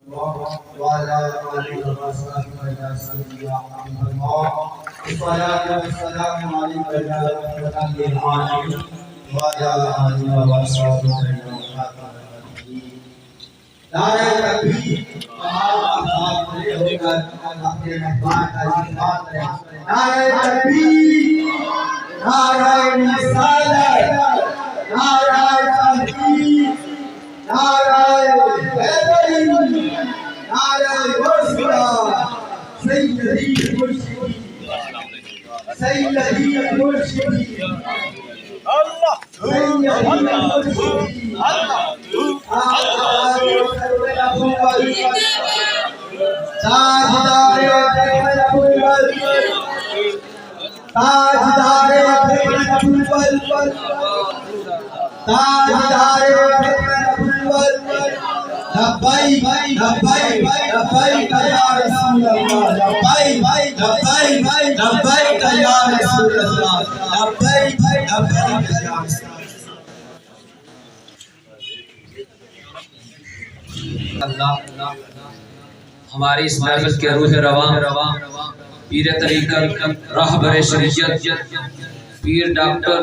وعلى آله وصحبه وسلم يا حبيب الله الصلاة والسلام عليك يا رحمة للعالمين وعلى آله وصحبه وسلم نعرہ تکبیر تمام افراد کھڑے ہو کر اپنے مہمان کا استقبال کریں نعرہ تکبیر نعرہ رسالت نعرہ تحقیق نعرہ حیدری نعرہ مرشدہ سیدی مرشدی سیدی مرشدی اللہ سیدی مرشدی اللہ تاجدار اپول تاجدار اپول تاجدار اپول لبیک لبیک لبیک یا رسول اللہ لبیک لبیک لبیک یا رسول اللہ لبیک لبیک یا رسول اللہ ہماری اس محفل کے روح رواں پیر طریقت راہبر شریعت پیر ڈاکٹر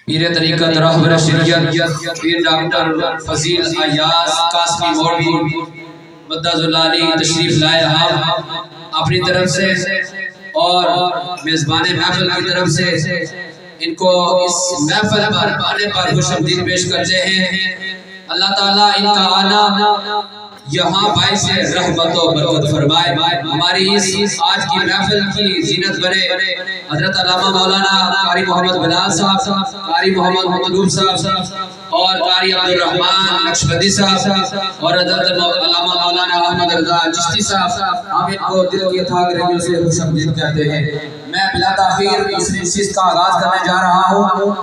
پیر طریقت راہبر شریعت پیر ڈاکٹر فضیل ایاز قاسمی مولوی مدد اللہ علی تشریف لائے ہم اپنی طرف سے اور میزبان محفل کی طرف سے ان کو اس محفل پر آنے پر خوش آمدید پیش کرتے ہیں اللہ تعالیٰ ان کا آنا یہاں باعث رحمت و برکت فرمائے ہماری اس آج کی محفل کی زینت بنے حضرت علامہ مولانا قاری محمد بلال صاحب قاری محمد مطلوب صاحب اور قاری عبدالرحمن نقشبندی صاحب اور حضرت علامہ مولانا احمد رضا چشتی صاحب ہم ان کو دل کی اتھاگ رحمیوں سے خوش آمدید کہتے ہیں میں بلا تاخیر اس نشست کا آغاز کرنے جا رہا ہوں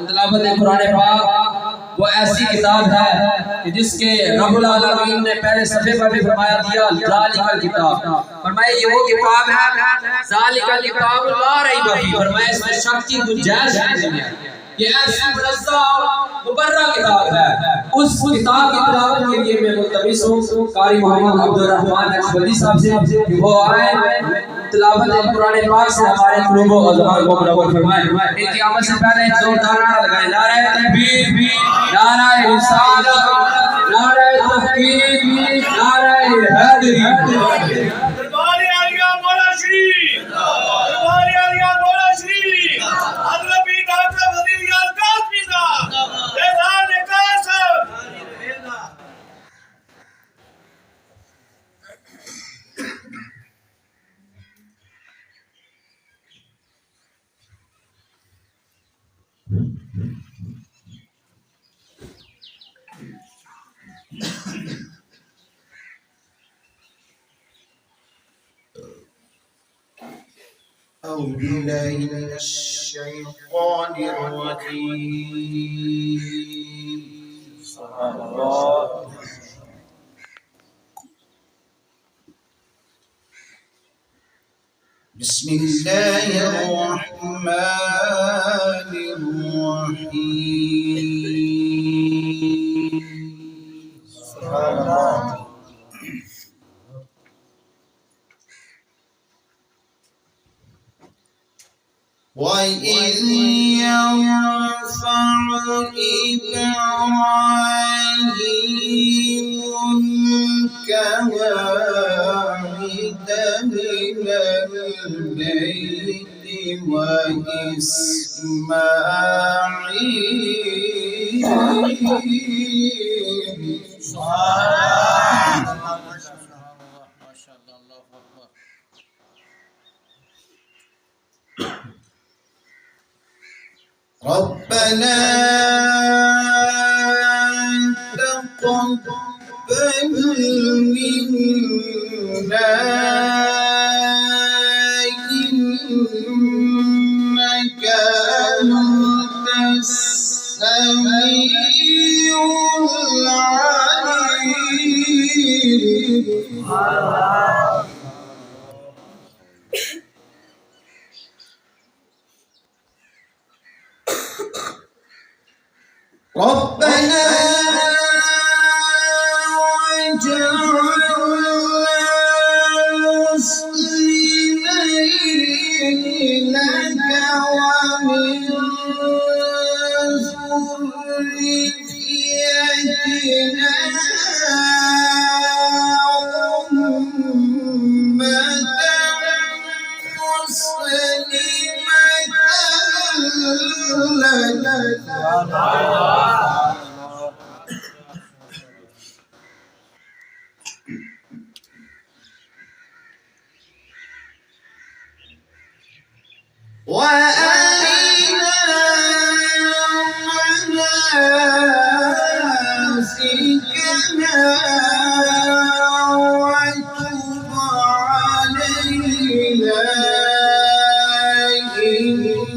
تلاوت قرآن پاک وہ ایسی کتاب ہے جس کے رب العالمین نے پہلے صفحے پر بھی فرمایا دیا ذالک الکتاب فرمایا یہ وہ کتاب ہے ذالک الکتاب لا ریب فیہ فرمایا اس میں شک کی گنجائش نہیں ہے یہ ایسی منزہ مبرہ کتاب ہے اس کتاب کی تلاوت کے لیے میں ملتمس ہوں قاری محمد عبدالرحمن نقشبندی صاحب سے کہ وہ آئے تلاوت قرآن پاک سے ہمارے قلوب و اذہان کو منور فرمائے ان کی آمد سے پہلے ایک زوردار نعرہ لگائیں نعرہ تکبیر نعرہ رسالت نعرہ تحقیق نعرہ حیدری دربار عالیہ مولا شری دربار عالیہ مولا شری حضرت ڈاکٹر فضیل یار قاسمی صاحب اعزاز قاسم أعوذ بالله من الشيطان الرجيم بسم الله الرحمن الرحيم سبحان الله وَإِذْ يَرْفَعُ إِبْرَاهِيمُ الْقَوَاعِدَ مِنَ الْبَيْتِ وَإِسْمَاعِيلَ ربنا تقبل منا إنك أنت السميع العليم ربنا واجعلنا مسلمين لك ومن ذريتنا وأرنا مناسكنا وتب علينا إنك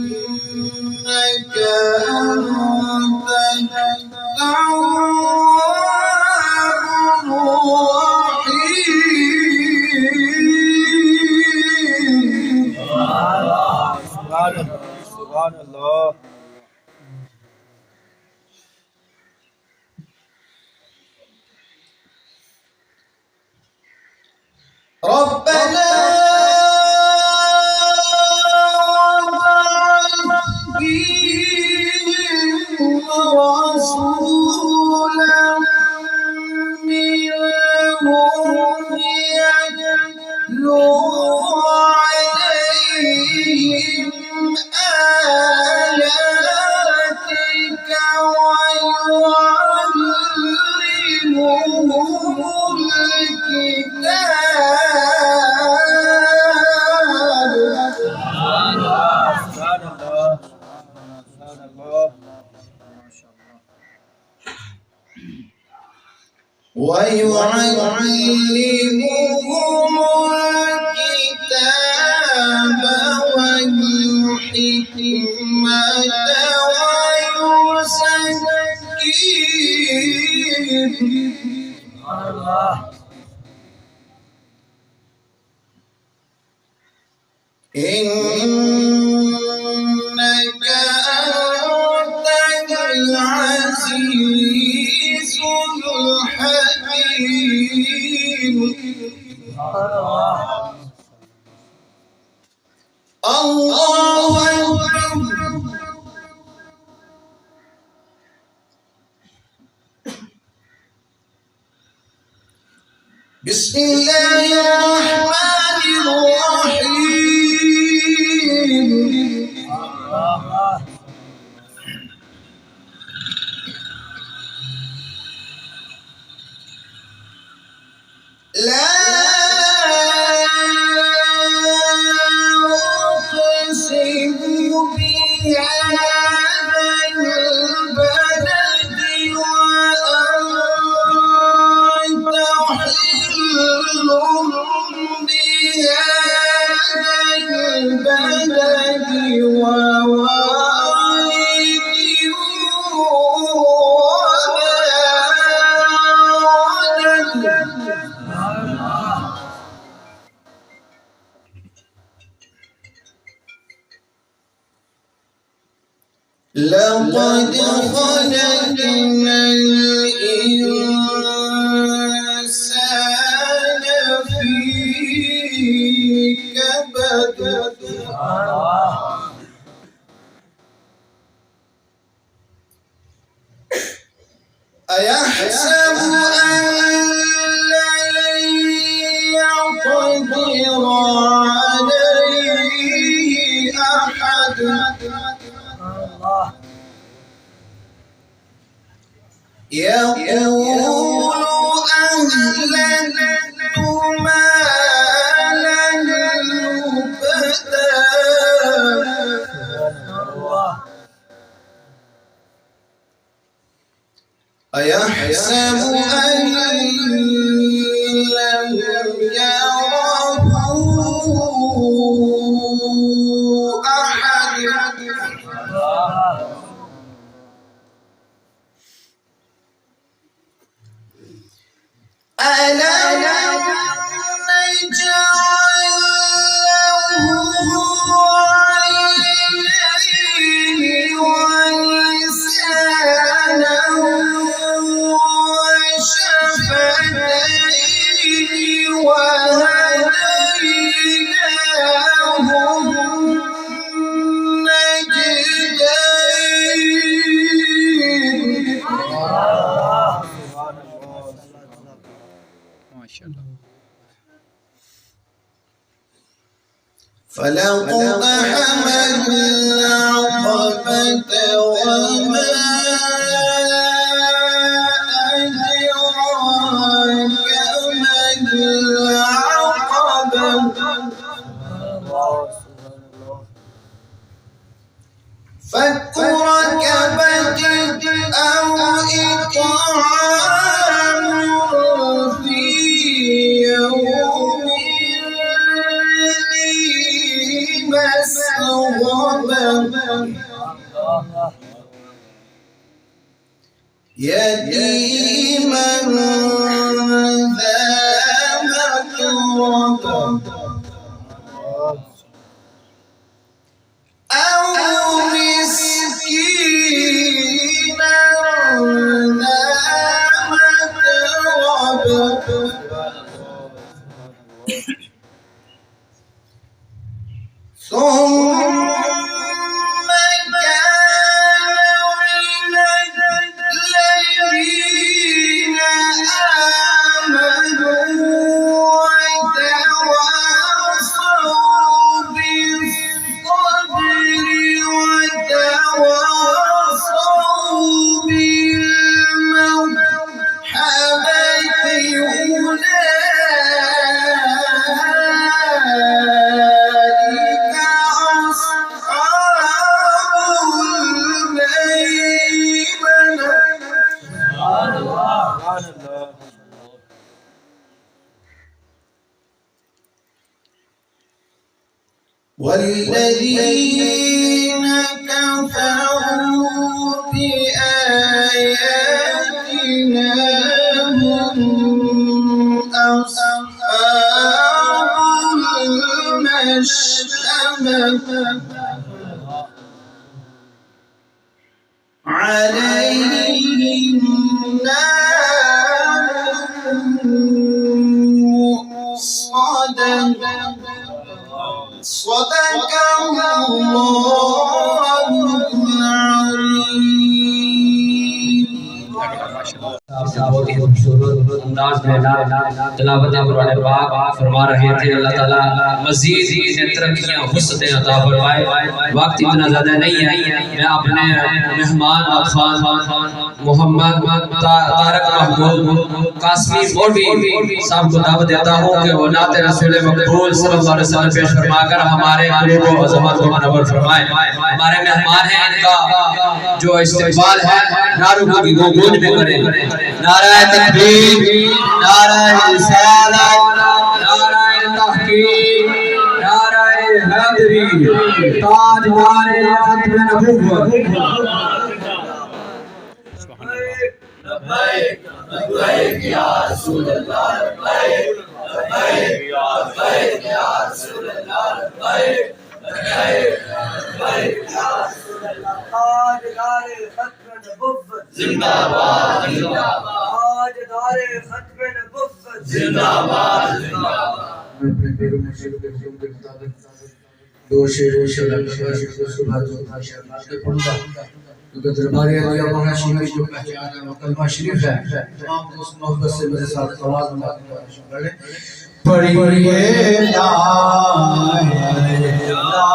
أنت التواب الرحيم. سبحان الله. ربنا وابعث فيهم رسولا منهم يتلو عليهم آياتك ويعلمهم الكتاب والحكمة ويزكيهم إنك أنت العزيز الحكيم. الله أكبر. بسم الله الرحمن الرحيم. لا أقسم بهذا البلد وأنت حل بهذا البلد ووالد لقد خلقنا الإنسان في كبد. أيحسب أن لن يقدر عليه أحد يقول أهلكت مالا لبدا أيحسب أن لم يره أحد ألم نجعل له عينين ولسانا فلقتحم العقبة وما أدراك ما العقبة فك ركبة أو إطعام في يوم ذي مسغبة يتيما ذا مقربة أو مسكينا ذا متربة ثم كان من الذين آمنوا وتواصوا بالصبر وتواصوا بالمرحمة أولئك أصحاب الميمنة والذين كفروا بآياتنا هم أصحاب المشأمة عليهم نار مؤصدة صدق الله العظيم بہت ہی خوبصورت انداز میں تلاوت قرآن پاک فرما رہے تھے۔ اللہ تعالیٰ مزید انہیں ترقیاں وسعتیں عطا فرمائے۔ وقت اتنا زیادہ نہیں ہے، میں اپنے مہمان افان محمد طارق محمود قاسمی مولوی صاحب کو دعوت دیتا ہوں کہ وہ نعت رسول مقبول صلی اللہ علیہ وسلم پیش فرما کر ہمارے قلوب و عظمت کو منور فرمائے۔ ہمارے مہمان ہیں، ان کا جو استقبال ہے نعروں کی گونج میں کریں۔ نعرہ تکبیر، نعرہ رسالت، نعرہ تحقیق، نعرہ حیدری، تاجدار ختم نبوت۔ لبیک لبیک یا رسول اللہ، لبیک لبیک یا رسول اللہ، لبیک لبیک یا رسول اللہ۔ تاجدار ختم نبوت زندہ باد، زندہ باد، تاجدار ختم نبوت زندہ باد، زندہ باد۔ میں اپنے پیروں میں شروع کے مطابق دو شعر پڑھوں گا کیونکہ درباری علیہ مولانا شریف جو پہچان ہے وہ کلمہ شریف ہے۔ تمام دوست محبت سے میرے ساتھ آواز پڑھیں۔ پڑھیے لا الہ الا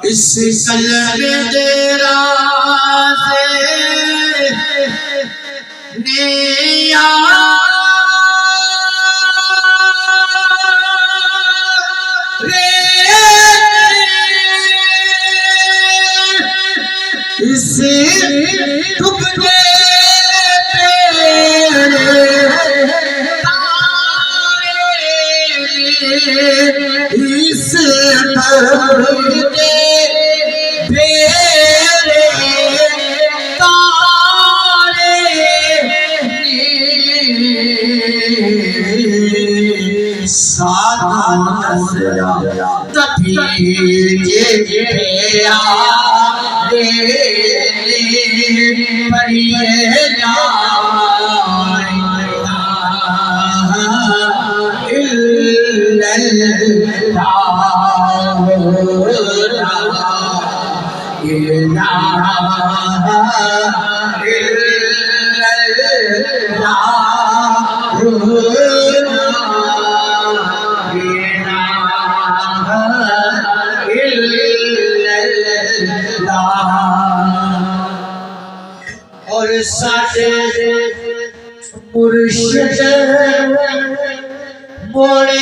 اس قلب تیرا سے نیا اس ٹکڑے اور ساڈے مرشد موڑے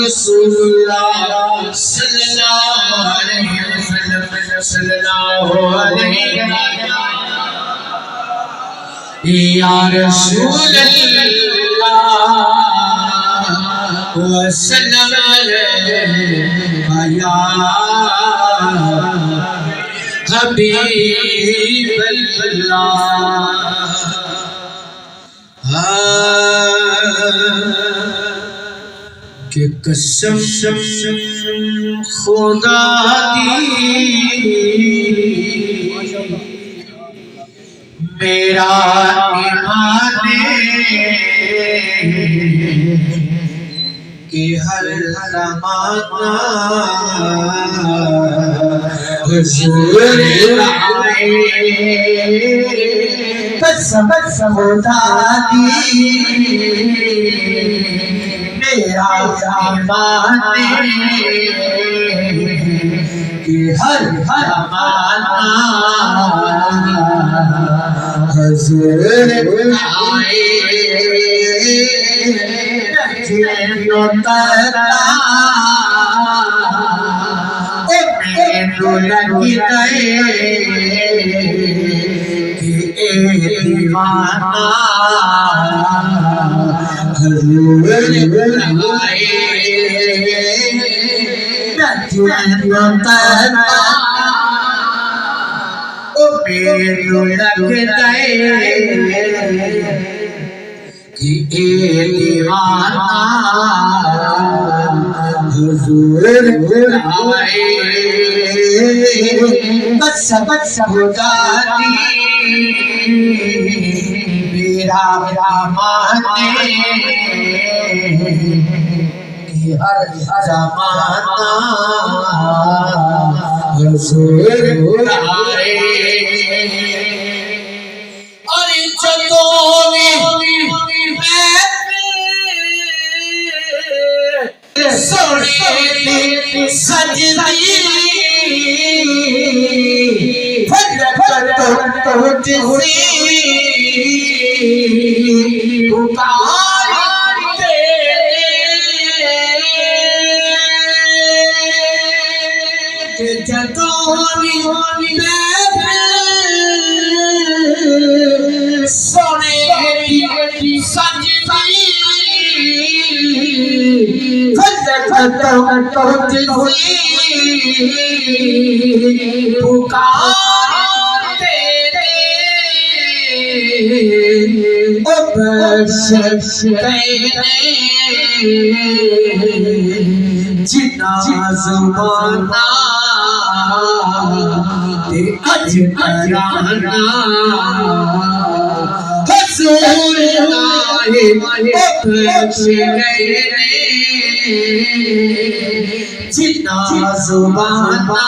رسول اللہ صلی اللہ علیہ وسلم صلی اللہ علیہ یا رسول اللہ وسلم علیہ یا حبیب اللہ کہ قسم خدا دی میرا ایمان کہ ہر زمانہ حضور آئے قسم خدا دی میرا ایمان کہ ہر زمانہ حضور آئے جنو ترا مینو لگی گئے کہ اے دیوانہ حضور آئے جنو ترا مینو لگ گئے کہ اے دیوانہ حضور آئے قسم خدا دی میرا ایمان کہ ہر زمانہ حضور آئے اور چتوی سوڑی سجدی فجر تو جسی پکارتے کہ جتونی سوڑی سجدی فجر پکارتے جنا زمانہ تے اج ترانا حضور آئے بخش گئے جنا زمانہ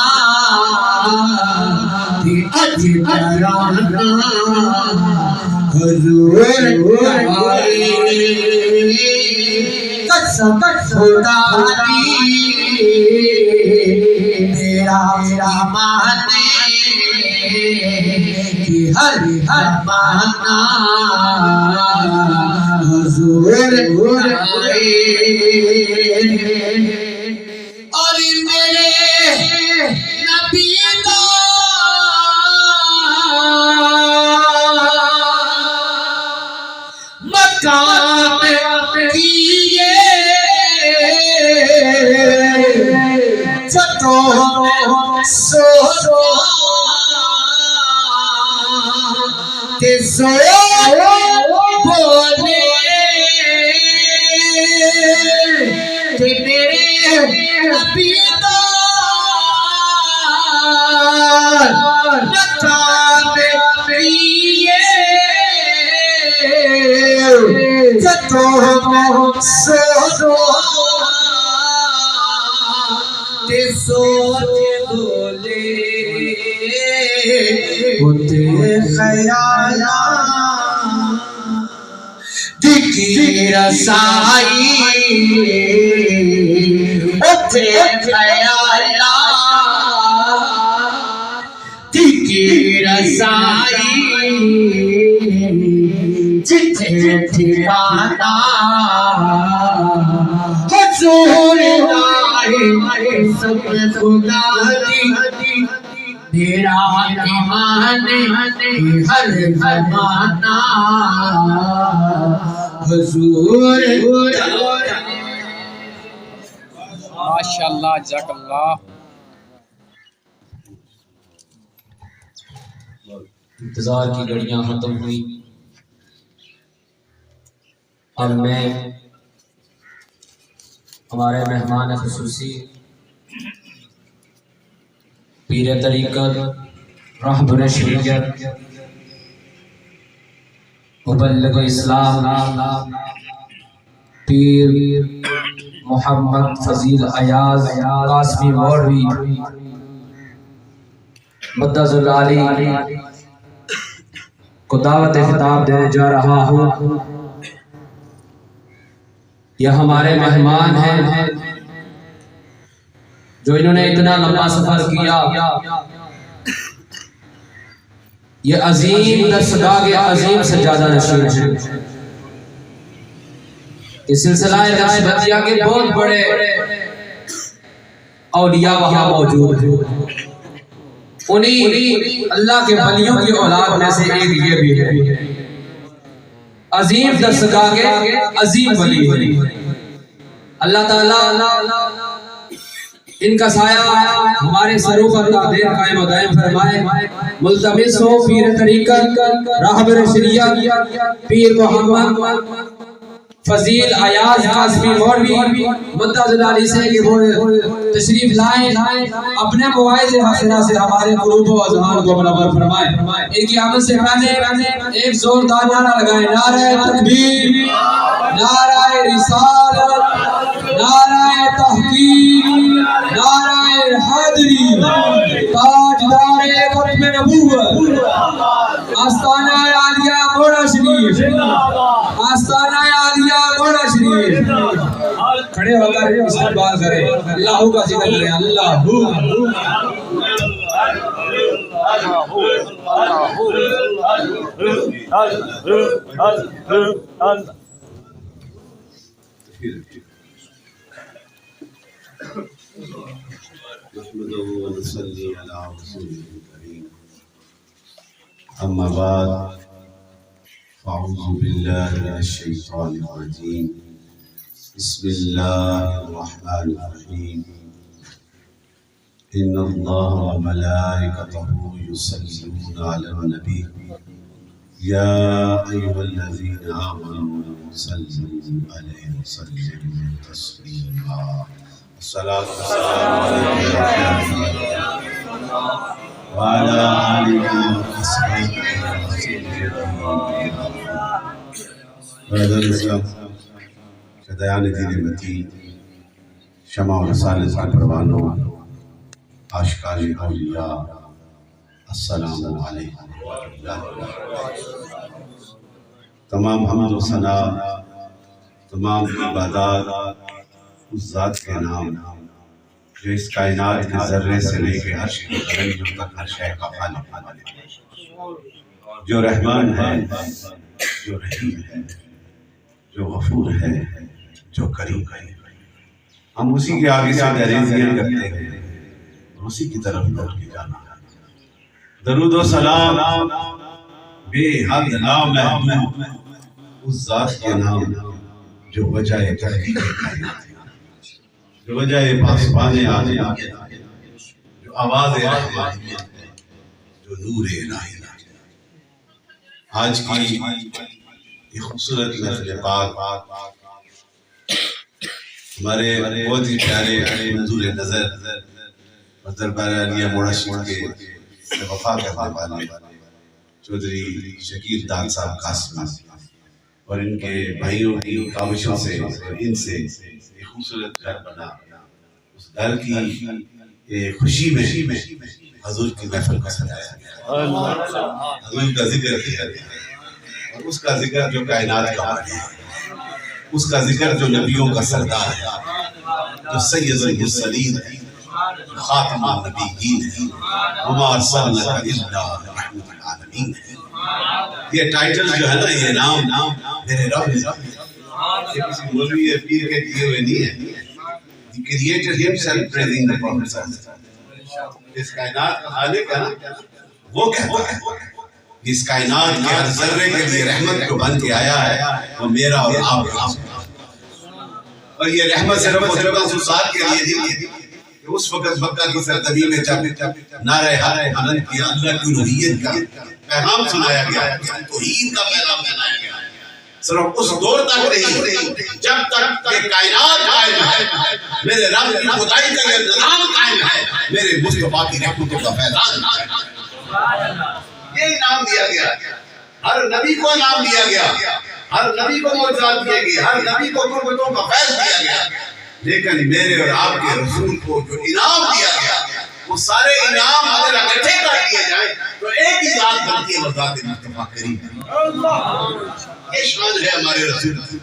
تے اج ترانا حضور آئے قسم خدا دی میرا ایمان کہ ہر زمانہ حضور آئے اور میرے نبی کا مقام کیے جتو سو تے سو بولے کہ میرے نبی کا مقام کیے جتو سو تے سوچ بولے ہوتے خیالا دکی رسائی ہوتے خیالا دکی رسائی جتھے ٹھکانا حضور آئے سب خدا دی میرا ایمان ہر زمانہ حضور ماشاءاللہ جزاک اللہ. انتظار کی گھڑیاں ختم ہوئی. اب میں ہمارے مہمان خصوصی پیر طریقت رہبر شریعت مبلغ اسلام پیر محمد فضیل ایاز قاسمی مولوی مدظ العالی کو دعوت خطاب دینے جا رہا ہوں. یہ ہمارے مہمان ہیں جو انہوں نے اتنا لمبا سفر کیا. یہ عظیم درسگاہ عظیم سجادہ نشین ہیں. یہ سلسلہ نقشبندیہ کے بہت بڑے اولیاء وہاں موجود ہیں. انہی اللہ کے ولیوں کی اولاد میں سے ایک یہ بھی ہے. عظیم درسگاہ کے عظیم ولی. اللہ تعالیٰ ان کا سایہ ہمارے سروں پر دائم قائم و دائم فرمائے. ملتمس ہو پیر طریقت راہبر شریعت پیر محمد فضیل ایاز قاسمی مولوی مدظ العالی سے کہ وہ تشریف لائیں اپنے مواعظ حسنہ سے ہمارے قلوب و اذہان کو منور فرمائیں. ان کی آمد سے پہلے ایک زوردار نعرہ لگائیں. نعرہ تکبیر، نعرہ رسالت، نعرہ تحقیق، نعرہ حیدری، تاجدار ختم نبوت، آستانہ عالیہ موڑا شریف، آستانہ عالیہ موڑا شریف. کھڑے ہو کر استقبال کریں، اللہ کا ذکر کریں. اللہ نحمده ونصلي على رسوله الكريم. أما بعد فأعوذ بالله من الشيطان الرجيم. بسم الله الرحمن الرحيم إن الله وملائكته يصلون على النبي يا أيها الذين آمنوا صلوا عليه وسلموا تسليما الصلاة والسلام عليك يا رسول الله وعلى آله وصحبه وسلم فدایان دین متین شمع و رسالت کے پروانوں عاشقان اولیاء السلام علیکم تمام حمد و ثنا تمام عبادات اس ذات کے نام جو اس کائنات کے ذرے سے لے کے عرش کے درمیان تک ہر شے کا خالق ہے، جو رحمان ہے، جو رحیم ہے، جو غفور ہے، جو کریم ہے۔ ہم اسی کے آگے سے عریضیاں کرتے ہیں اور اسی کی طرف لوٹ کے جانا ہے۔ درود و سلام بے حد لامحدود اس ذات کے نام جو وجہ تحقیق کائنات ہے، جو وجہ پاسبان عالمیت ہے، جو آواز رحمانیت ہے، جو نور الہی ہے۔ آج کی یہ خوبصورت محفل پاک ہمارے بہت ہی پیارے منظور نظر اور دربار عالیہ موڑا شریف کے وفا کرنے والے چودھری شکیل دان صاحب قاسمی اور ان کے بھائیوں کی کاوشوں سے اور ان سے یہ خوبصورت گھر بنا، اس گھر کی خوشی میں حضور کی محفل کو سجایا گیا، حضور کا ذکر کیا گیا، اور اس کا ذکر جو کائنات کا بانی ہے، اس کا ذکر جو نبیوں کا سردار ہے، جو سید المرسلین ہے، خاتم النبیین ہے، وما ارسلناک الا رحمۃ للعالمین ہے۔ یہ ٹائٹل جو ہے نا، یہ نام میرے رب نے، یہ کسی مولوی یا پیر کے دیے ہوئے نہیں ہے۔ He created himself praising the Prophet۔ اس کائنات کا خالق ہے نا، وہ کہتا ہے اس کائنات کے ہر ذرے کے لیے رحمت جو بن کے آیا ہے وہ میرا اور آپ کا، اور یہ رحمت صرف و صرف اس ذات کے لیے نہیں ہے کہ اس وقت مکہ کی سرزمین میں جب نعرہ حق بلند کیا، اللہ کی الوہیت کا پیغام سنایا گیا، توحید کا پیغام سنایا گیا، صرف اس دور تک نہیں، جب تک کہ کائنات قائم ہے میرے رب کی خدائی کا یہ نظام قائم ہے، میرے مصطفیٰ کی رحمتوں کا فیضان ہے۔ یہ انعام دیا گیا، ہر نبی کو انعام دیا گیا، ہر نبی کو معجزات دیے گئے، ہر نبی کو قربتوں کا فیض دیا گیا، لیکن میرے اور آپ کے رسول کو جو انعام دیا گیا وہ سارے انعام اگر اکٹھے کر لیے جائیں تو ایک ہی ذات بنتی ہے، وہ ذات مصطفیٰ کریم ہے۔ یہ شان ہے ہمارے رسول،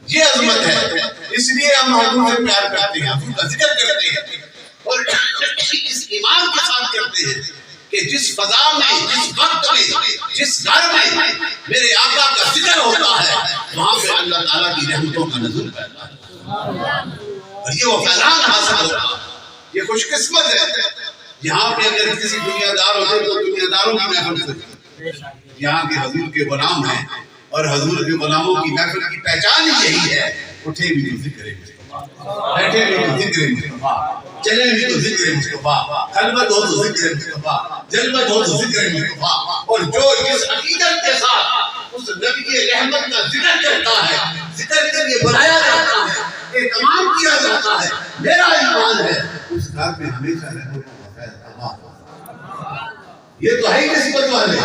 یہ عظمت ہے، اس لیے ہم حضور سے پیار کرتے ہیں، حضور کا ذکر کرتے ہیں، اور اس ایمان کے ساتھ کرتے ہیں کہ جس فضا میں، جس وقت میں، جس گھر میں میرے آقا کا ذکر ہوتا ہے وہاں پہ اللہ تعالیٰ کی رحمتوں کا نزول کرتا ہے، اور یہ وہ فیضان حاصل ہوگا۔ یہ خوش قسمت ہے، یہاں پہ اگر کسی دنیا دار ہوتے تو دنیا داروں کی محفل سے، یہاں کے حضور کے غلام ہیں، اور حضور کے غلاموں کی محفل کی پہچان ہی یہی ہے، اٹھے بھی تو ذکر مصطفیٰ، بیٹھے بھی تو ذکر مصطفیٰ، چلے بھی تو ذکر مصطفیٰ، خلوت ہو تو ذکر مصطفیٰ، جلوت ہو تو ذکر مصطفیٰ، اور جو جس عقیدت کے ساتھ اس نبی رحمت کا ذکر کرتا ہے، ذکر کر کے بنایا جاتا ہے، اہتمام کیا جاتا ہے، میرا ایمان ہے اس گھر میں ہمیشہ رحمت کا فیض تمام۔ یہ تو ہے ہی نسبت والے۔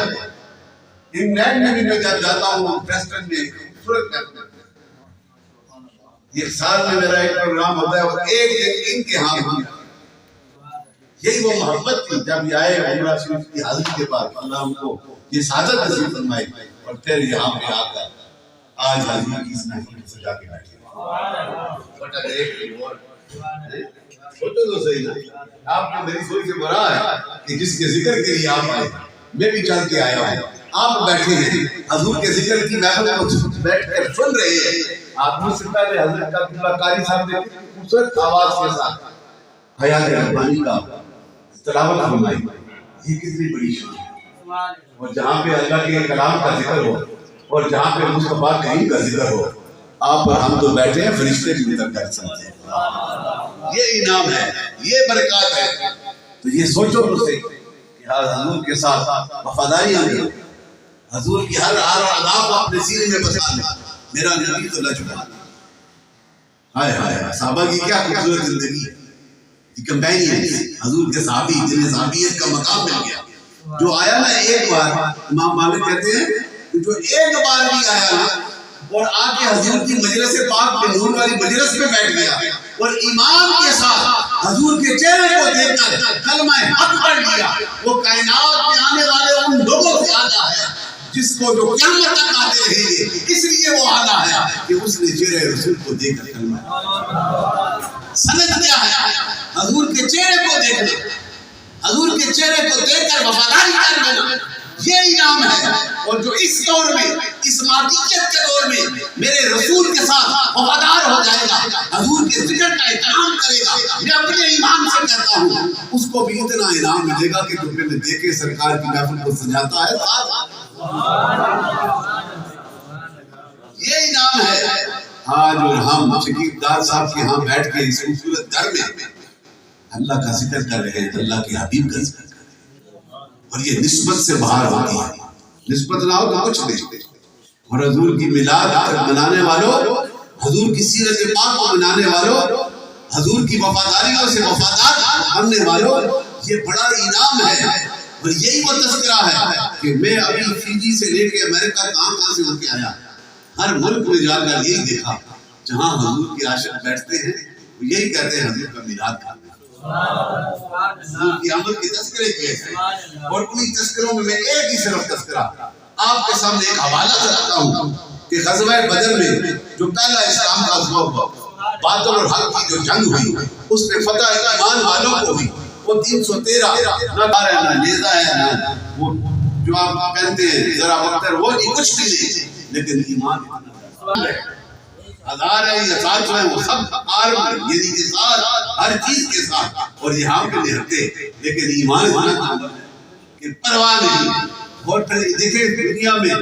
انگلینڈ میں بھی میں جب جاتا ہوں، پریسٹن میں خوبصورت محفل، یہ سال میں میرا ایک پروگرام ہوتا ہے اور ایک دن ان کے ہاں ہوں، یہی وہ محبت تھی جب یہ آئے عمرہ شریف کی حاضری کے بعد اللہ ان کو یہ سعادت نصیب فرمائی، اور پھر یہاں پہ آ کر آج حاضری کی اس محفل کو سجا کے بیٹھے۔ فوٹو تو صحیح نا، آپ کو میری سوچ سے برا ہے کہ جس کے ذکر کے لیے آپ آئے، میں بھی چل کے آیا ہوں، آپ بیٹھے ہیں حضور کے ذکر کی محفل کو بیٹھ کر سن رہے ہیں۔ آپ مجھ سے پہلے حضرت کا قاری صاحب نے خوبصورت آواز کے ساتھ حیات ربانی کا تلاوت فرمائی، یہ کتنی بڑی شان ہے۔ اور جہاں پہ اللہ کے کلام کا ذکر ہو اور جہاں پہ مصطفیٰ کریم کا ذکر ہو، آپ اور ہم تو بیٹھے ہیں، فرشتے بھی ادھر کر سکتے ہیں. یہ انعام ہے، یہ برکات ہے. تو یہ سوچو مجھ سے کہ حضور کے ساتھ وفاداری ہونی، حضور کی ہر ادا کو اپنے سینے میں بسا لیں. میرا نبی تو لجپال، ہائے ہائے صحابہ کی کیا خوبصورت زندگی ہے. کمپینین حضور کے صحابی جنہیں صحابیت کا مقام مل گیا. جو آیا نا ایک بار، امام مالک کہتے ہیں کہ جو ایک بار بھی آیا نا اور آ کے حضور کی مجلس پاک میں نور والی مجلس میں بیٹھ گیا اور ایمان کے ساتھ حضور کے چہرے کو دیکھ کر کلمہ حق پڑھ لیا، وہ کائنات میں آنے والے ان لوگوں سے آدھا ہے جس کو جو قیامت تک آتے رہیں گے. اس لیے وہ آدھا ہے کہ اس نے چہرے رسول کو دیکھ کر کلمہ. سند کیا ہے؟ حضور کے چہرے کو دیکھنا، حضور کے چہرے کو دیکھ کر وفاداری کر لینا، یہ انعام ہے. اور جو اس دور میں، اس مادیت کے دور میں میرے رسول کے ساتھ وفادار ہو جائے گا، حضور کے ذکر کا احترام کرے گا، میں اپنے ایمان سے کہتا ہوں اس کو بھی اتنا انعام ملے گا کہ جو میں دیکھے سرکار کی محفل کو سجاتا ہے. یہ انعام ہے. آج اور ہم شکیب دار صاحب کے ہاں بیٹھ کے اس خوبصورت گھر میں اللہ کا ذکر کر رہے ہیں، اللہ کے حبیب کا ذکر کر رہے ہیں. اور یہ نسبت سے باہر ہوتی ہے. نسبت نہ ہو تو کچھ نہیں. اور حضور کی میلاد منانے والوں، حضور کی سیرت پاک کو منانے والوں، حضور کی وفاداریوں سے وفادار بننے والوں، یہ بڑا انعام ہے. اور یہی وہ تذکرہ ہے کہ میں ابھی فیجی سے لے کے امریکہ کہاں سے ہو کے آیا، ہر ملک میں جا کر یہی دیکھا جہاں حضور کے عاشق بیٹھتے ہیں وہ یہی کہتے ہیں حضور کا میلاد کرنا، حضور کی آمد کے تذکرے کیے ہیں. اور انہی تذکروں میں ایک ہی صرف تذکرہ آپ کے سامنے ایک حوالہ رکھتا ہوں کہ غزوہ بدر میں جو پہلا اسلام کا غزوہ ہوا، باطل اور حق کی جو جنگ ہوئی، اس میں فتح ایمان والوں کو ہوئی. وہ 313 نہ دار ہے، نہ نیزہ ہے، نہ وہ جو آپ پہنتے ہیں ذرا بختر، وہ نہیں، کچھ بھی نہیں، لیکن ایمان ہزار ہے یا 700 ہیں، وہ سب آرم یعنی کے ساتھ، ہر چیز کے ساتھ. اور یہاں پہ نہتے، لیکن ایمان ہونا کہ پرواہ نہیں. اور پھر دیکھیں دنیا میں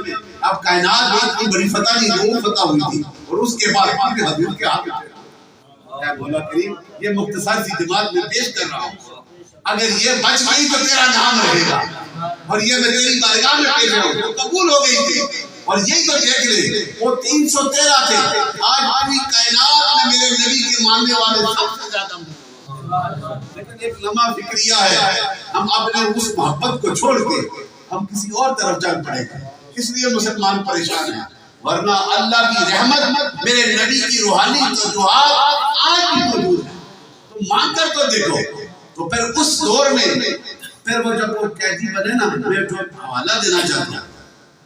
اب کائنات میں اتنی بڑی فتح نہیں، وہ فتح ہوئی تھی اور اس کے بعد پھر حضور کے ہاتھ میں مولا کریم یہ مختصر سی جماعت میں پیش کر رہا ہوں. اگر یہ بچ گئی تو تیرا نام رہے گا، اور یہ میں تیری بارگاہ میں پیش ہوں تو قبول ہو گئی تھی. اور یہی تو دیکھ لے، وہ 313 تھے، آج پوری کائنات میں میرے نبی کے ماننے والے سب سے زیادہ ہیں. لیکن ایک لمحہ فکریہ ہے، ہم اپنے اس محبت کو چھوڑ کے ہم کسی اور طرف چل پڑے گا. اس لیے مسلمان پریشان ہیں. ورنہ اللہ کی رحمت، میرے نبی کی روحانی وجوہات آج بھی موجود ہیں. تو مان کر تو دیکھو. تو پھر اس دور میں پھر وہ جب وہ قیدی بنے نا، میں جو حوالہ دینا چاہتا ہوں،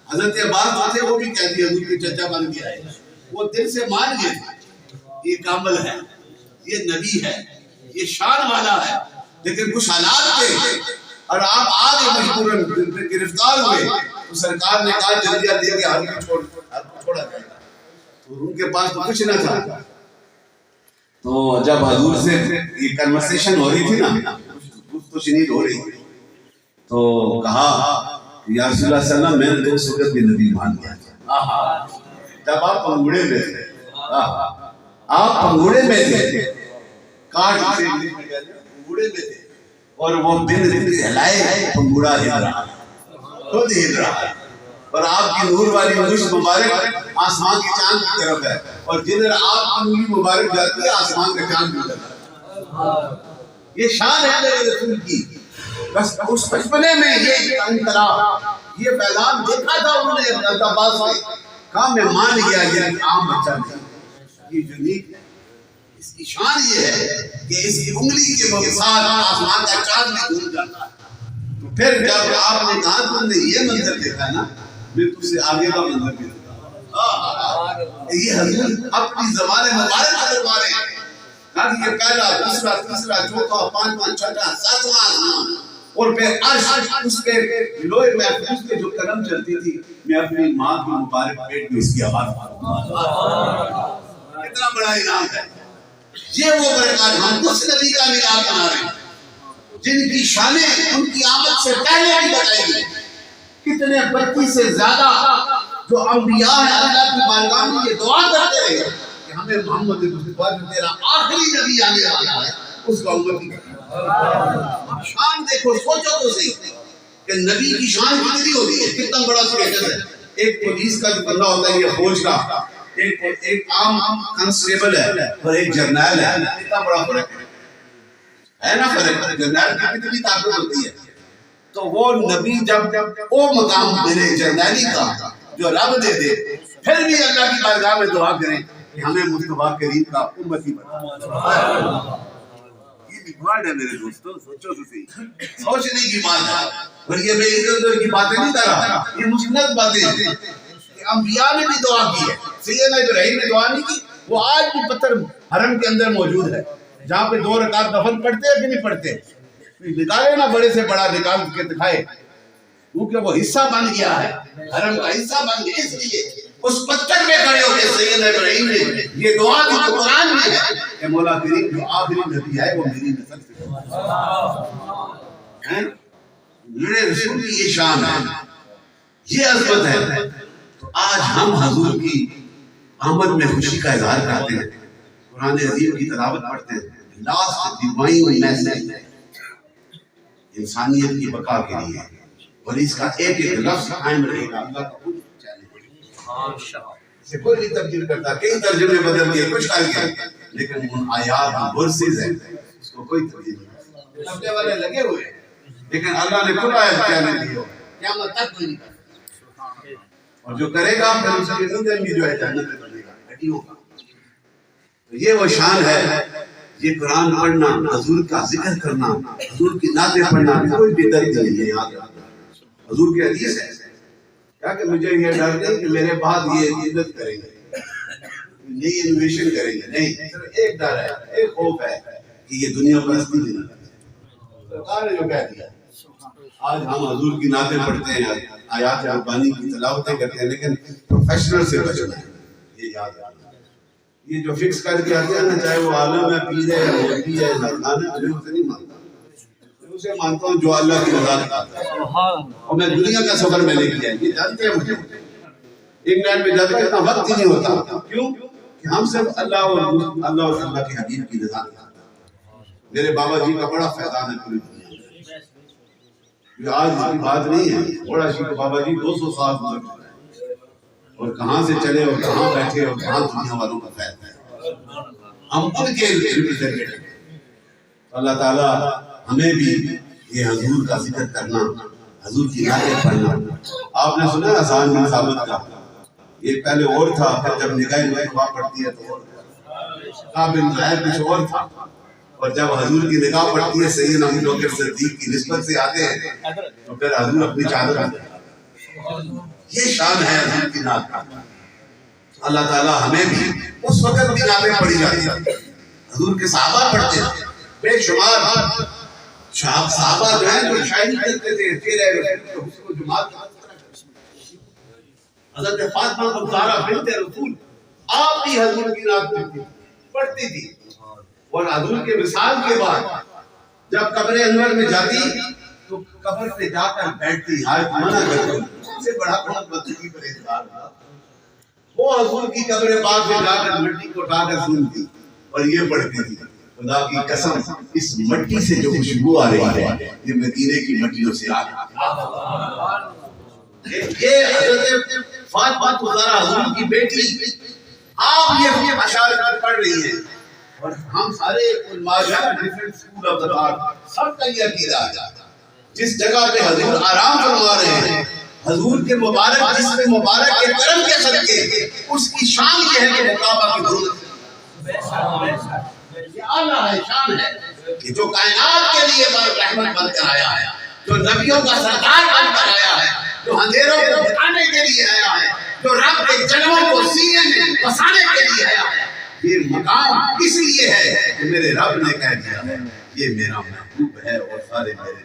حضرت عباس جو تھے وہ بھی قیدی حضور کے چچا بن کے آئے. وہ دل سے مان گئے یہ کامل ہے، یہ نبی ہے، یہ شان والا ہے. لیکن کچھ حالات تھے اور آپ آگے مجبوراً گرفتار ہوئے تو سرکار نے کہا جلدی دے کے ہر کو چھوڑا جائے گا. تو ان کے پاس تو کچھ نہ تھا. تو جب حضور سے یہ کنورسیشن ہو رہی تھی نا، گفتگو شنید ہو رہی تھی، تو کہا یا رسول اللہ صلی اللہ علیہ وسلم، میں نے تو اس وقت بھی نبی مان گیا تھا جب آپ پنگوڑے میں تھے. آپ پنگوڑے میں تھے، کاٹ سے پنگوڑے میں تھے، اور وہ دن ہلائے پنگوڑا ہل رہا، خود ہل رہا. اور آپ کی نور والی مشت مبارک آسمان کی چاند کی طرف ہے، اور جدھر آپ کی انگلی مبارک جاتی ہے آسمان کا چاند کی طرف. یہ شان ہے میرے رسول کی. بس اس بچپنے میں یہ انقلاب، یہ فیضان دیکھا تھا انہوں نے حضرت عباس سے، کہا میں مان گیا یہ عام بچہ نہیں، یہ یونیک ہے. اس کی شان یہ ہے کہ اس کی انگلی کے ساتھ آسمان کا چاند میں گھوم جاتا ہے. تو پھر جب آپ نے کہا تم نے یہ منظر دیکھا نا، میں تجھ سے آگے کا منظر بھی دیکھا. یہ حضور اپنی زبان مبارک سے دربارے ہیں کہا کہ یہ پہلا، دوسرا، تیسرا، چوتھا، پانچواں، چھٹا، ساتواں آسمان، اور پھر عرش، اس کے لوہے محفوظ کے جو قدم چلتی تھی، میں اپنی ماں کی مبارک پیٹ میں اس کی آواز مانوں. کتنا بڑا انعام ہے. یہ وہ برکات ہم اس نبی کا میلاد منا رہے ہیں جن کی شانیں ان کی آمد سے پہلے بھی بتائی گئی. کتنے 32 سے زیادہ جو انبیاء ہیں اللہ کی بارگاہ میں یہ دعا کرتے کرے گا کہ ہمیں محمد مصطفیٰ جو تیرا آخری نبی آنے والا ہے اس کا امتی کرنا. شان دیکھو، سوچو تو صحیح کہ نبی کی شان کتنی ہوتی ہے، کتنا بڑا اسٹیٹس ہے. ایک پولیس کا جو بندہ ہوتا ہے، یہ فوج کا، ایک عام کنسٹیبل ہے اور ایک جرنیل ہے، کتنا بڑا فرق ہے نا. فرق جرنیل کی کتنی طاقت ہوتی ہے. تو وہ نبی جب وہ مقام ملے جرنیلی کا جو رب دے دے، پھر بھی اللہ کی بارگاہ میں دعا کریں کہ ہمیں مصطفیٰ کریم کا امتی بنا. یہ ریکارڈ ہے میرے دوستو، سوچو تو صحیح. سوچنے کی بات ہے، اور یہ میں ادھر کی باتیں نہیں کر رہا، یہ مسند باتیں ہیں کہ انبیاء نے بھی دعا کی ہے. سیدنا ابراہیم نے دعا نہیں کی، وہ آج بھی پتھر حرم کے اندر موجود ہے جہاں پہ 2 رکعت نفل پڑھتے ہیں کہ نہیں پڑھتے. نکالے نا بڑے سے بڑا نکال کے دکھائے، کیونکہ وہ حصہ بن گیا ہے، حرم کا حصہ بن گیا. اس لیے اس پتھر پہ کھڑے ہو کے سیدنا ابراہیم نے یہ دعا کی تو قرآن میں ہے کہ مولا کریم جو آخری نبی ہے وہ میری نسل سے ہے. میرے رسول کی یہ شان ہے، یہ عظمت ہے. تو آج ہم حضور کی آمد میں خوشی کا اظہار کرتے ہیں، قرآن عظیم کی تلاوت پڑھتے ہیں. لاسٹ ڈیوائن میسج انسانیت کی بقا کے لیے، اور اس کا ایک ایک لفظ قائم رہے گا. اللہ کا خود سے کوئی نہیں تبدیل کرتا، کئی ترجمے بدل کے کچھ کر کے، لیکن ان آیات ورسز ہیں اس کو کوئی تبدیل نہیں کرتا. لفظے والے لگے ہوئے ہیں، لیکن اللہ نے کھلا ہے کیا نہیں دیا، قیامت تک کوئی نہیں کرتا. اور جو کرے گا پھر اس کی زندگی جو ہے جنت میں بنے گا، ہڈیوں کا. تو یہ وہ شان ہے. یہ قرآن پڑھنا، حضور کا ذکر کرنا، حضور کی نعتیں پڑھنا کوئی بدعت نہیں ہے. یاد رکھنا حضور کی حدیث ہے کیا کہ مجھے یہ ڈر نہیں کہ میرے بعد یہ عزت کریں گے، نئی انویشن کریں گے. نہیں، صرف ایک ڈر ہے، ایک خوف ہے کہ یہ دنیا پرستی نہیں کرے. سرکار نے جو کہہ دیا. آج ہم حضور کی نعتیں پڑھتے ہیں، آیات ربانی کی تلاوتیں کرتے ہیں، لیکن پروفیشنل سے بچنا ہے. یہ یاد رکھنا. یہ جو فکس کر کے آتے ہیں نا، چاہے وہ عالم ہے، پیر ہے، مولوی ہے، نذران ہے، میں اسے نہیں مانتا. میں اسے مانتا ہوں جو اللہ کی رضا دکھاتا ہے. اور میں دنیا کا سفر میں لے کے یہ جانتے ہیں مجھے انگلینڈ میں جاتے اتنا وقت ہی نہیں ہوتا. کیوں کہ ہم صرف اللہ اور اللہ کے حبیب کی رضا دکھاتے ہیں. میرے بابا جی کا بڑا فیضان ہے پوری دنیا میں. یہ آج اس کی بات نہیں ہے. بڑا شیخ بابا جی 200 سال گزر چکے ہیں، اور کہاں سے چلے اور کہاں بیٹھے اور کہاں دنیا والوں کا فیض ہے. ہم ان کے ریپرزینٹیٹیو. اللہ تعالیٰ ہمیں بھی یہ حضور کا ذکر کرنا، حضور کی نعتیں پڑھنا. آپ نے سنا حسان بن ثابت کا، یہ پہلے اور تھا، پھر جب نگاہ مصطفیٰ پڑتی ہے تو کعب بن زہیر کچھ اور تھا، اور جب حضور کی نگاہ پڑتی ہے سیدنا ابو بکر صدیق کی نسبت سے آتے ہیں تو پھر حضور اپنی چادر آتے ہیں. یہ شان ہے حضور کی نعت کا. اللہ تعالیٰ ہمیں بھی اس وقت بھی نعتیں پڑھی جاتی ہیں. حضور کے صحابہ پڑھتے ہیں، بے شمار صحابہ جو ہیں جو شاعری کرتے تھے، تیرے اس کو جماعت حضرت فاطمہ الزہرا بنت رسول آپ بھی حضور کی نعت پڑھتی تھی. اور حضور کے وصال کے بعد جب قبر انور میں جاتی تو قبر پہ جا کر بیٹھتی، حاجت منع کرتی. سے بڑا بدتگی پر اعتبار تھا. وہ حضور کی قبر پاک میں جا کر مٹی کو اٹھا کر سنتی اور یہ پڑھتی تھی، خدا کی قسم اس مٹی سے جو خوشبو آ رہی ہے یہ مدینے کی مٹیوں سے آ رہی ہے. یہ حضرت فاطمہ الزہرا حضور کی بیٹی آپ یہ اشعار پڑھ رہی ہیں، اور ہم سارے علماء ڈیفرنٹ اسکول آف تھاٹ سب کا یہ عقیدہ ہے. جس جگہ پہ حضور آرام فرما رہے ہیں، حضور کے مبارک جسم مبارک کے کرم کے صدقے اس کی شان یہ ہے کہ مقابہ کی ضرورت یہ اعلیٰ ہے، شان ہے کہ جو کائنات کے لیے رحمت بن کر آیا ہے، جو نبیوں کا سردار بن کر آیا ہے، جو اندھیروں کو بتانے کے لیے آیا ہے، جو رب کے جلووں کو سینے میں بسانے کے لیے آیا ہے. یہ مقام اس لیے ہے کہ میرے رب نے کہہ دیا ہے یہ میرا محبوب ہے اور سارے میرے.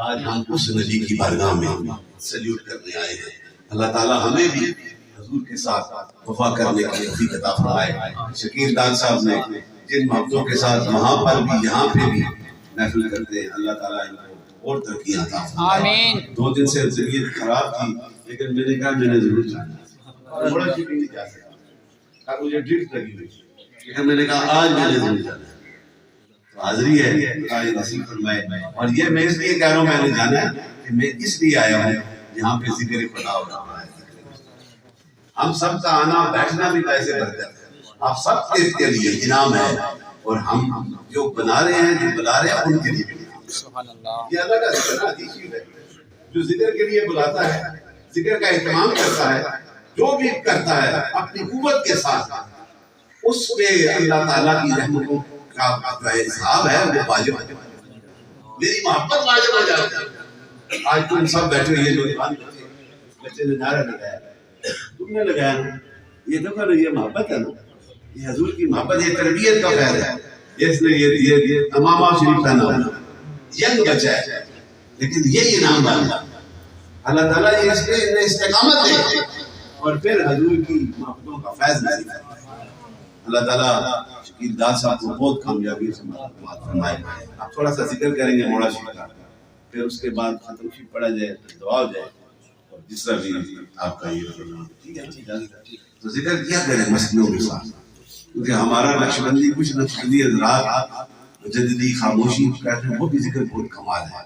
آج ہم اس نبی کی بارگاہ میں سلیوٹ کرنے آئے ہیں. اللہ تعالیٰ ہمیں بھی حضور کے ساتھ وفا کرنے کی توفیق عطا فرمائے. شکیل دان صاحب نے جن محبتوں کے ساتھ وہاں پر بھی یہاں پہ بھی محفل کرتے ہیں، اللہ تعالیٰ ان کو اور ترقی عطا فرمائے. 2 دن سے طبیعت خراب تھی لیکن میں نے کہا میں نے ضرور جانا. بڑا شریف نہیں جا سکتا، کہا مجھے ڈرٹ لگی ہوئی، لیکن میں نے کہا آج میں نے ضرور جانا ہے، تو حاضری ہے، خدا یہ نصیب فرمائے۔ اور یہ میں اس لیے کہہ رہا ہوں میں نے جانا ہے کہ میں اس لیے آیا ہوں یہاں پہ ذکر خدا ہو رہا ہے۔ ہم سب کا آنا بیٹھنا بھی ایسے برکت ہے، آپ سب کے لیے انعام ہے، اور ہم جو بنا رہے ہیں جو بلا رہے ہیں ان کے لیے بھی انعام۔ یہ اللہ کا ذکر ہے، جو ذکر کے لیے بلاتا ہے، ذکر کا اہتمام کرتا ہے، جو بھی کرتا ہے اپنی قوت کے ساتھ، اس پہ اللہ تعالیٰ کی رحمتوں کا جو حساب ہے وہ واجب ہے، میری محبت واجب ہو جاتی ہے۔ آج تم سب بیٹھے ہوئے نوجوان بچے نے نعرہ لگایا، تم نے لگایا نا، یہ دیکھو نا، یہ محبت ہے نا، یہ حضور کی محبت، یہ تربیت کا فیض ہے۔ اس نے یہ امامہ شریف پہنا ہوا ینگ بچہ ہے، لیکن یہ انعام والا اللہ تعالیٰ یہ اس پہ استقامت دے اور پھر حضور کی محبتوں کا فیض نصیب فرمائے۔ اللہ تعالیٰ شکیل داد صاحب کو بہت کامیابی سے بات فرمائے۔ آپ تھوڑا سا ذکر کریں گے مولا شریف کا، پھر اس کے بعد ختم شریف پڑھا جائے، دعا ہو جائے، اور جس طرح بھی آپ کا یہ ٹھیک ہے تو ذکر کیا کریں مسئلوں کے ساتھ، کیونکہ ہمارا نقشبندی کچھ نقشبندی حضرات مجددی خاموشی کہتے ہیں، وہ بھی ذکر بہت کمال ہے،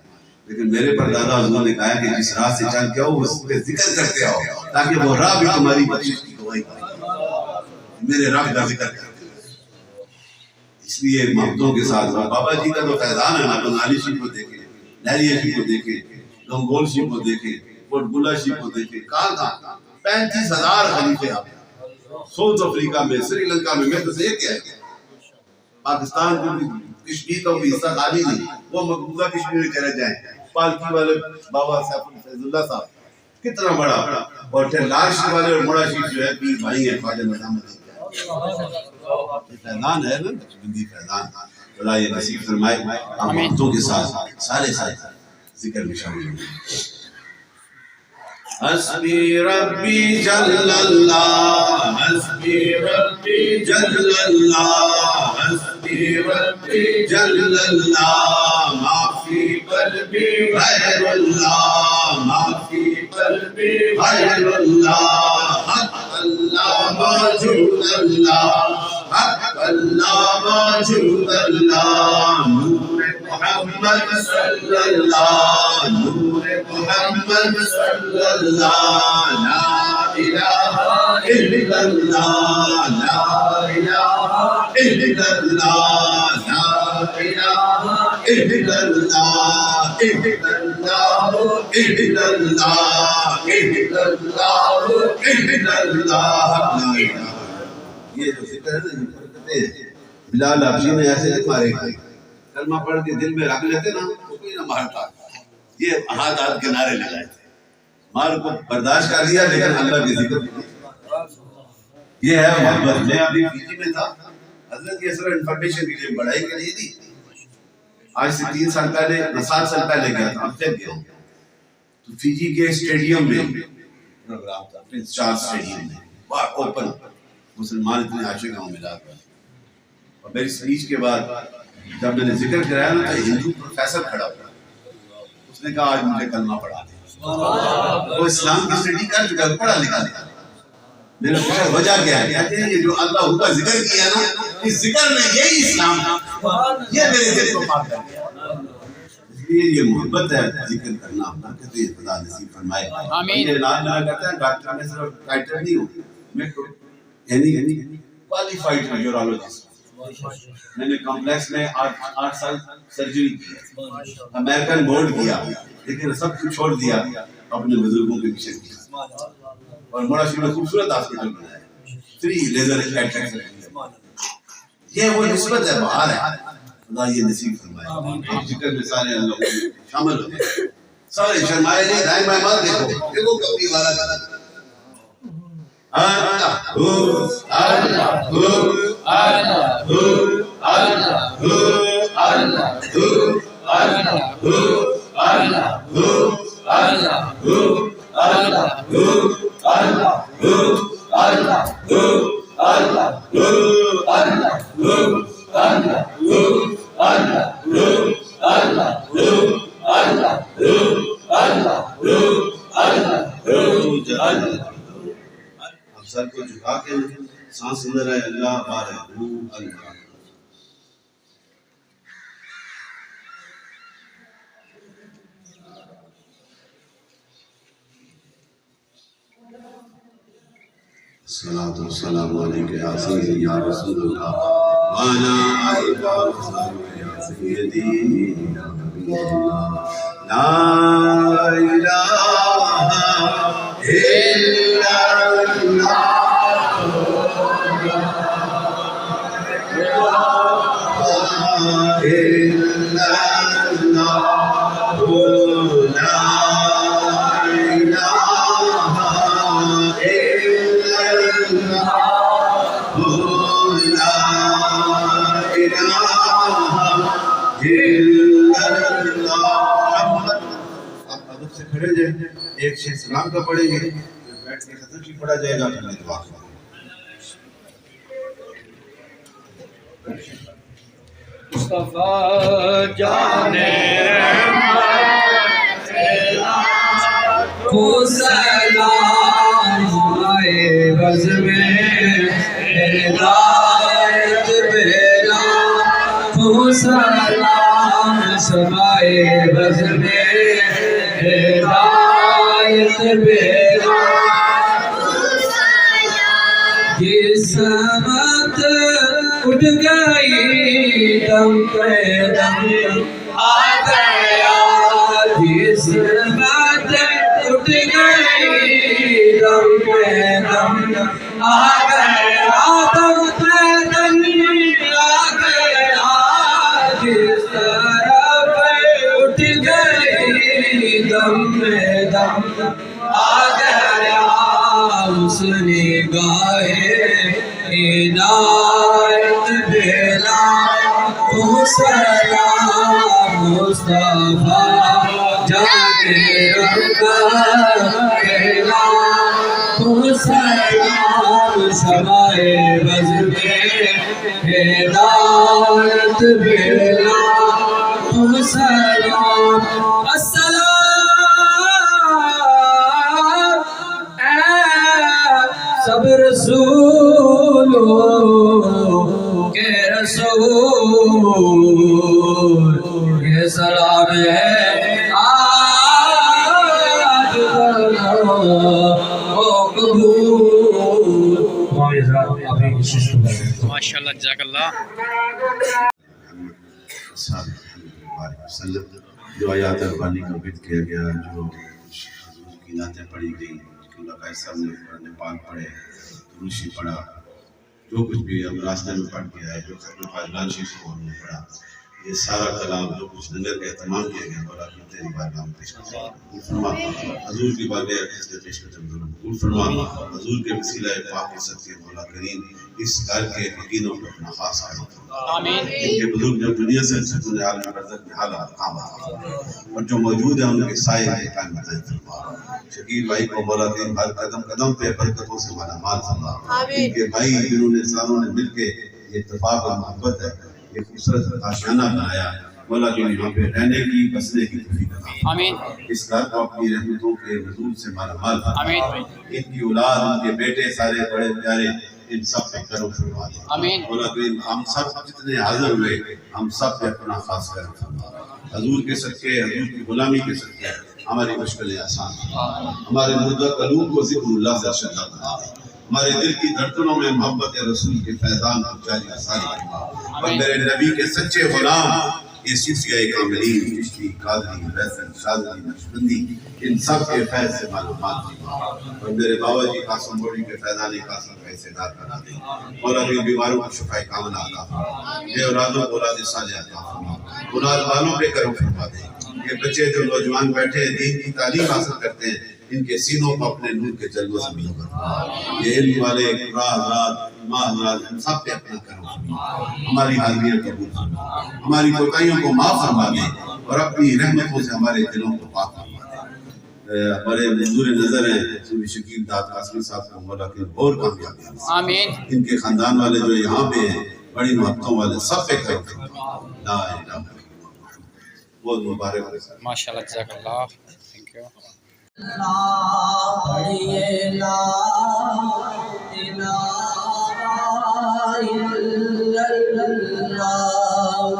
لیکن میرے پردادا حضور نے کہا کہ جس راہ سے چل کے آؤ اس پہ ذکر کرتے آؤ، تاکہ وہ راہ بھی تمہاری بخشش کی گواہی کرے، میرے رب کا ذکر کرتے ہیں۔ اس لیے محبتوں کے ساتھ بابا جی کا تو فیضان ہے نا، بنالی شریف کو دیکھیں، لہریہ شریف کو دیکھیں، گنگول شریف کو دیکھیں، بلا شریف کو دیکھیں، کہاں 35,000 خلیفے آپ ساؤتھ افریقہ میں، سری لنکا میں تو سے کیا ہے، پاکستان کو بھی کشمیر کا بھی حصہ خالی نہیں، وہ مقبوضہ کشمیر میں چلے جائیں، پالکی والے بابا فیض اللہ صاحب کتنا بڑا، اور پھر لال شریف والے اور موڑا شریف جو ہے پیر بھائی ہیں، خواجہ نظام فیضان ہے نا، نقشبندی فیضان، خدا یہ نصیب فرمائے۔ آپ محبتوں کے ساتھ سارے ذکر میں شامل ہیں۔ حسبی ربی جل اللہ، حسبی ربی جل اللہ، حسبی ربی جل اللہ، ما فی قلبی غیر اللہ، ما فی قلبی غیر اللہ، حق اللہ موجود اللہ، حق اللہ موجود اللہ، نور محمد صلی اللہ، نور محمد صلی اللہ، لا الہ الا اللہ، لا الہ الا اللہ، لا الہ الا اللہ، الا اللہ، الا اللہ، الا اللہ، الا اللہ۔ یہ جو ذکر ہے نا، یہ برکتیں ہیں۔ بلال حبشی نے ایسے نہیں مارے گئے، کلمہ پڑھ کے دل میں رکھ لیتے نا تو کوئی نہ مارتا، یہ ہاتھ ہاتھ کے نعرے لگائے تھے، مار کو برداشت کر لیا، لیکن اللہ کے ذکر یہ ہے محبت۔ میں ابھی پی جی میں تھا، حضرت یہ سر انفارمیشن کے لیے پڑھائی کے لیے تھی، آج سے 3 سال پہلے 7 سال پہلے گیا تھا، اب تک گیا ہوں، تو فیجی کے اسٹیڈیم میں پروگرام تھا، پرنس چارلس اسٹیڈیم میں، باہر اوپن، مسلمان اتنے عاشق ہوں ملا کر، اور میری سپیچ کے بعد جب میں نے ذکر کرایا نا تو ہندو پروفیسر کھڑا ہوا، اس نے کہا آج مجھے کلمہ پڑھا دے، وہ اسلام کی اسٹڈی کر چکا، پڑھا لکھا تھا۔ میں نے پوچھا وجہ کیا ہے، کہتے ہیں یہ جو اللہ کا ذکر کیا نا، اس ذکر میں یہی اسلام ہے، یہ میرے دل کو پاک کر گیا۔ اس لیے یہ محبت ہے ذکر کرنا، برکت خدا نصیب فرمائے۔ آمین۔ یہ نام کہتا ہے ڈاکٹر میں صرف ٹائٹل نہیں ہوں، میں یعنی کوالیفائڈ یورولوجسٹ، میں نے کمپلیکس میں 8 سال سرجری کی، امریکن بورڈ کیا، لیکن سب کچھ چھوڑ دیا اپنے بزرگوں کے پیچھے کیا، اور موڑا شریف میں خوبصورت ہاسپٹل بنایا، 3 لیزر کیٹریکٹ سرجری۔ یہ وہ نسبت ہے، بہار ہے، خدا یہ نصیب فرمائے۔ آپ ذکر میں سارے اللہ شامل ہو گئے، سارے شرمائے نہیں، دائیں بائیں مات دیکھو، دیکھو کبھی والا کرا اللہ اللہ اللہ اللہ سر کو جھکا کے سانس اندر ہے اللہ بارک اللہ. الصلاة والسلام علیکہ یا سیدی یا رسول اللہ وعلا آلک وصحبہ یا سیدی یا حبیب اللہ. لا الہ الا اللہ الا اللہ لا سے کھڑے جائیں ایک شیخ سلام کا پڑھیں گے بیٹھ کے ختم کی پڑھا جائے گا پھر دعا کریں. مصطفیٰ جانے کو سلام آئے بز میں ہدایت بیلا کو سلام سمائے بز میں ہدایت بیلا یہ سمت اٹھ گئی دم پہ دم آ گیا یہ سمت اٹھ گئی دم پہ دم آ گیا دم پہ دم آ گیا جس طرف اٹھ گئی دم پہ دم آ گیا اس نگاہ عنایت بیلا کو سلام مصطفیٰ جانے رکھا بیلا کو سلام سمائے بز میں ہدایت بیلا کو سلام. السلام سب رسولوں کے رسول یہ سلام ہے آج او قبول. ماشاءاللہ جزاک اللہ. جو آیات ربانی کا بیت کیا گیا جو حضور کی نعتیں پڑھی گئی اللہ کا صاحب نے قرآن پاک پڑھے روشی پڑھا جو کچھ بھی ہم راستے میں پڑھ کے آئے جو ختم فائدان شریف کو ہم نے پڑھا یہ سارا کلام جو کچھ لنگر کا اہتمام کیا گیا مولا کی تیری بارگاہ میں پیش کرتا ہوں. فرما حضور کی بارگاہ اس کے پیش کرتا ہوں. فرما حضور کے وسیلہ پاک کے صدقے مولا کریم اس گھر کے مکینوں کو اپنا خاص کرتا ہوں. آمین. ان کے بزرگ جب دنیا سے سکون عالم برزخ میں حالات کام اور جو موجود ہیں ان کے سائے میں قائم بتائیں فرما. شکیل بھائی کو مولا کریم ہر قدم قدم پہ برکتوں سے مالا مال فرما. ان کے بھائی جنہوں نے انسانوں نے مل کے یہ اتفاق اور محبت ہے یہ خوبصورت آشیانہ بنایا مولا جو یہاں پہ رہنے کی بسنے کی توفیق عطا فرما. آمین. اس گھر کو اپنی رحمتوں کے نزول سے مالا مال فرما. آمین. ان کی اولاد ان کے بیٹے سارے بڑے پیارے ان سب پہ کرم فرما دے. آمین. مولا کریم ہم سب جتنے حاضر ہوئے ہم سب پہ اپنا خاص کرم فرما. حضور کے صدقے حضور کی غلامی کے صدقے ہماری مشکلیں آسان فرما. ہمارے مردہ قلوب کو ذکر اللہ سے ارشادہ بنا دے. ہمارے دل کی دھڑکنوں میں محبت رسول کے فیضان کو جاری ساری فرما. اور میرے نبی کے سچے غلام یہ صوفیاء کاملین چشتی قادری ویسن شاذلی نقشبندی ان سب کے فیض سے معلومات فرما. اور میرے بابا جی قاسم بوڑی کے فیضان قاسم کا حصےدار بنا دے. مولا کے بیماروں کو شفا کاملہ عطا فرما. بے اولادوں کو اولاد صالحہ عطا فرما. اولاد والوں پہ کرم فرما دے. یہ بچے جو نوجوان بیٹھے ہیں دین کی تعلیم حاصل کرتے ہیں ان کے سینوں کو اپنے نور کے جلووں سے ملو کرنا. یہ علم والے قرآن حضرات ماں حضرات ہم سب پہ اپنا کرم فرما. ہماری حاضریاں قبول فرما. ہماری کوتاہیوں کو معاف فرما دے اور اپنی رحمتوں سے ہمارے دلوں کو پاک فرما دے. بڑے منظور نظر ہیں صوفی شکیل داد قاسمی صاحب کو مولا کے اور کامیابی. آمین. ان کے خاندان والے جو یہاں پہ ہیں بڑی محبتوں والے سب پہ کرم فرما. لا الہ الا اللہ بہت مبارک ہو. ماشاءاللہ جزاک اللہ. Thank you. لا إله إلا الله